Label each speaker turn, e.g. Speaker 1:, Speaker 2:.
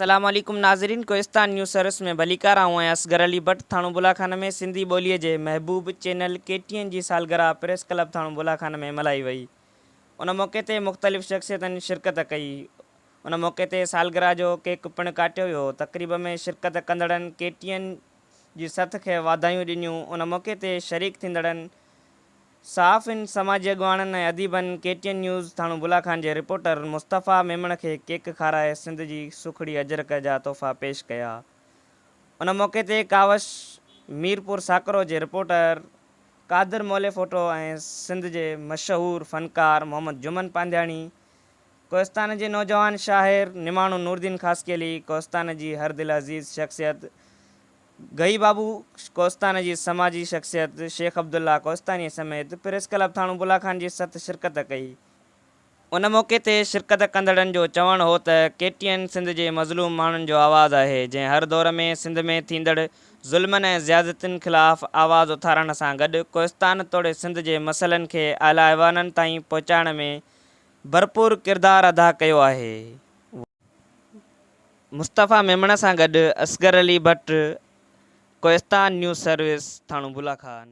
Speaker 1: अस्सलाम वालेकुम नाज़रीन, कोहिस्तान न्यूज़ सर्विस में भलीकार आऊं असगर अली भट्ट थाणो बुलाखान में सिंधी ॿोलीअ जे महबूब चैनल KTN जी सालगिरह प्रेस क्लब थाणो बुलाखान में मल्हाई वई। उन मौक़े ते मुख़्तलिफ़ शख़्सियतनि शिरकत कई। उन मौक़े ते सालगिरह जो केक पिणु काटियो वियो। तक़रीब में शिरकत कंदड़नि KTN जी सथ खे वाधायूं ॾिनियूं। उन मौक़े ते शरीक थींदड़नि सहाफ़िन, समाजी अॻवाननि ऐं अदीबनि KTN न्यूज़ थाणो बुलाखान जे रिपोर्टर मुस्तफ़ा मेमण खे केक खाराए सिंध जी सुखड़ी अजरक जा तोहफ़ा पेश कया। उन मौक़े ते कावश मीरपुर साकरो जे रिपोर्टर कादिर मोले फोटो ऐं सिंध जे मशहूर फ़नकार मोहम्मद जुमन पांधियाणी, कोहिस्तान जे नौजवान शाहिर निमाणो नूरदीन ख़ासकी अली, कोहिस्तान जी हर दिल अज़ीज़ शख़्सियत गई बाबू, कोहिस्तान जी समाजी शख़्सियत शेख अब्दुल्ला कोहिस्तानी समेत प्रेस क्लब थाणो बुलाखान जी सथ शिरकत कई। उन मौक़े ते शिरकत कंदड़नि जो चवणु हो त KTN सिंध जे मज़लूम माण्हुनि जो आवाज़ु आहे, जंहिं हर दौर में सिंध में थींदड़ ज़ुल्मनि ऐं ज़ियादतियुनि ख़िलाफ़ आवाज़ु उथारण सां गॾु कोहिस्तान तोड़े सिंध जे मसइलनि खे आला ऐवाननि ताईं पहुचाइण में भरपूर किरदारु अदा कयो आहे। मुस्तफ़ा मेमण सां गॾु असगर अली भट्ट, कोहिस्तान न्यूज़ सर्विस थाणो बुलाखान।